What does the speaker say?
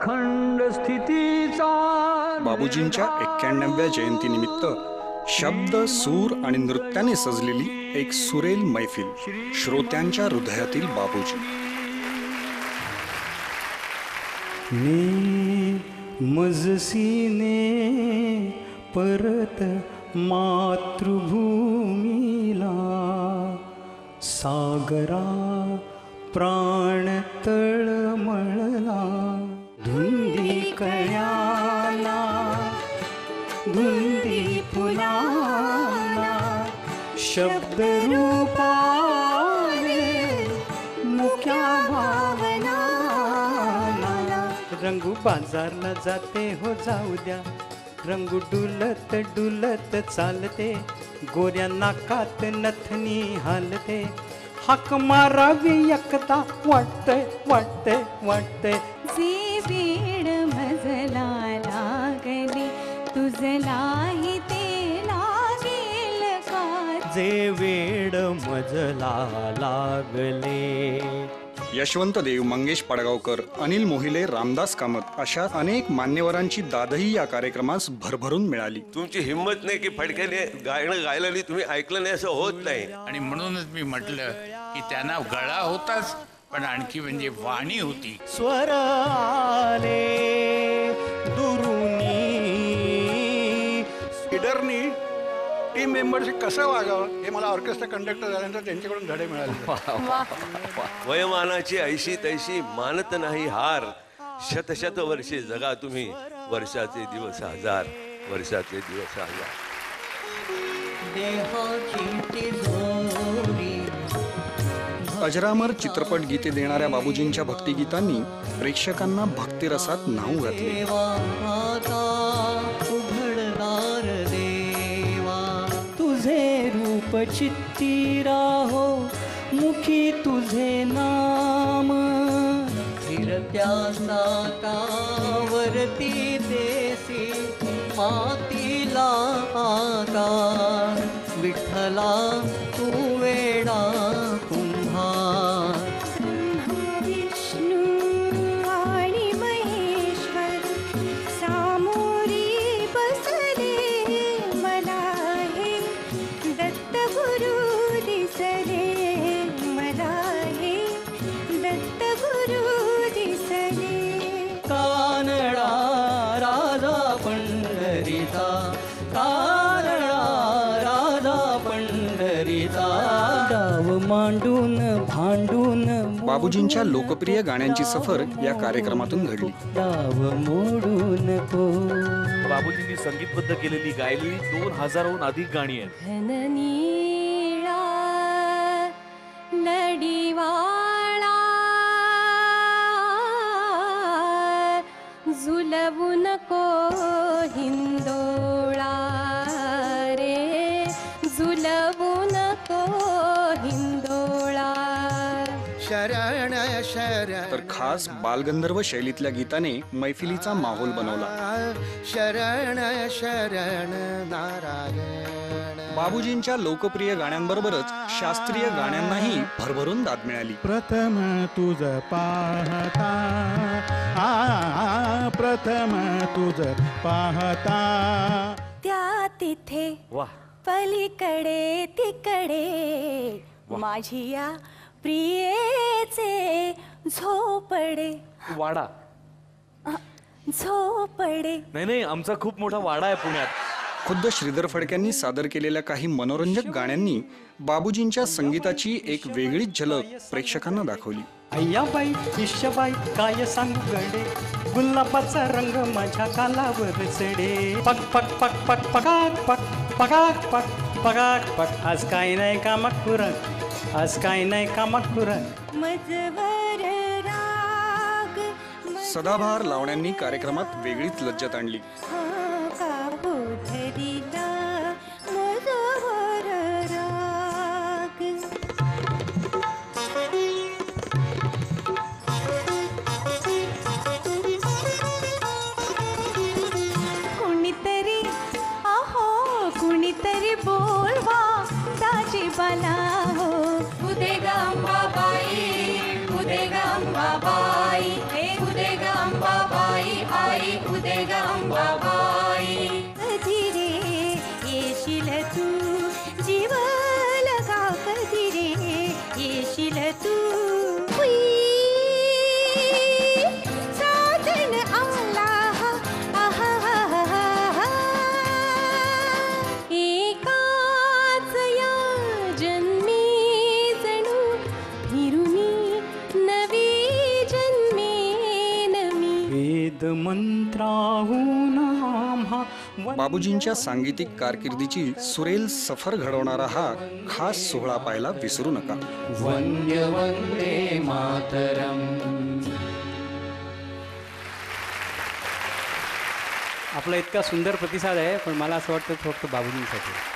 अखंड स्थितीचा बाबूजींच्या 91व्या जयंतीनिमित्त शब्द, सूर आणि नृत्याने सजलेली एक सुरेल मैफिल. श्रोत्यांच्या हृदयातील बाबूजी. ने मजसीने परत मातृभूमीला सागरा प्राण तळमळला. धुंदी कळ्याला धुंदी फुलाला शब्द रूपाने मुक्या भावना. रंगू बाजारला जाते हो जाऊ द्या. रंगू डुलत डुलत चालते. गोऱ्या नाकात नथनी हालते. हाक मारावी एकदा वाटतंय वाटतंय वाटतंय. जे वेड मजला लागली तुझलाही ते लागेल का. जे वेड मजला लागले. यशवंत देव, मंगेश पडगावकर, अनिल मोहिले, रामदास कामत अशा अनेक मान्यवरांची दादही या कार्यक्रमास भरभरून मिळाली. तुमची हिंमत नाही की फडक्याने गायनं गायलं नाही, तुम्ही ऐकलं नाही असं होत नाही. आणि म्हणूनच मी म्हटलं की त्यांना गळा होताच, पण आणखी म्हणजे वाणी होती. स्वर आले दुरुनी. लीडरनी टीम मेंबरशी कसं वागावं हे मला ऑर्केस्ट्रा कंडक्टर झाल्यानंतर त्यांच्याकडून धडे मिळाले. वयमानाची ऐशी तैशी मानत नाही हार. शत शत वर्षे जगा तुम्ही, वर्षाचे दिवस हजार, वर्षाचे दिवस हजार. अजरामर चित्रपट गीते देणाऱ्या बाबूजींच्या भक्तिगीतांनी प्रेक्षकांना भक्तिरसात न्हाऊ घातले. तुझे रूप चित्ती राहो मुखी तुझे नाम. फिरत्या साकावरती देसी मातीला आकार. विठ्ठला तू वेडा कुंभार. विष्णू आणि महेश्वर सामोरी बसले मला हे. दत्त गुरु दिसले मला हे. दत्त गुरु दिसले. कानडा राजा पंढरीचा. कानडा राजा पंढरीचा. डाव मांडून भांडून बाबूजींच्या लोकप्रिय गाण्यांची सफर या कार्यक्रमातून घडली. डाव मोडू नको. बाबूजींनी संगीतबद्ध केलेली गायलेली 2000हून अधिक गाणी आहेत. घननीळा लढीवाळा झुलवू नको हिंदोळा रे. झुलवू नको हिंदोळा. शरण शरण. तर खास बालगंधर्व शैलीतल्या गीताने मैफिलीचा माहोल बनवला. शरण शरण नारायण. बाबूजींच्या लोकप्रिय गाण्यांबरोबरच शास्त्रीय गाण्यांनाही भरभरून दाद मिळाली. प्रथम तुझ पाहता प्रथम तुझ पाहता. त्या तिथे पलीकडे तिकडे माझी या प्रियेचे झोपडे. वाडा झोपडे. नाही, आमचा खूप मोठा वाडा आहे पुण्यात. खुद्द श्रीधर फडक्यांनी सादर केलेल्या काही मनोरंजक गाण्यांनी बाबूजींच्या संगीताची एक वेगळीच झलक प्रेक्षकांना दाखवली. अय्याबाई ईशाबाई काय सांगू गडे. गुलाबाचा रंग माझ्या गालावर चढे. पक पक पक पक पगाक पक पगाक पक पगाक पक. आज काय नाही कामाक खुरक. आज काय नाही कामाक खुरक. मजवर राग सदाबहार लावण्यांनी कार्यक्रमात वेगळीच लज्जत आणली. काबोधरीला मजवर राग. कुणीतरी अहो कुणीतरी बोलवा दाजीबाला हो. उदेगा अंबाबाई उदेगा अंबाबाई हे उदेगा अंबाबाई. वेद मंत्राहून आम्हा बाबूजींच्या सांगीतिक कारकिर्दीची सुरेल सफर घडवणारा हा खास सोहळा पाहायला विसरू नका. वंदे वंदे मातरम. आपला इतका सुंदर प्रतिसाद आहे, पण मला असं वाटतं फक्त बाबूजींसाठी.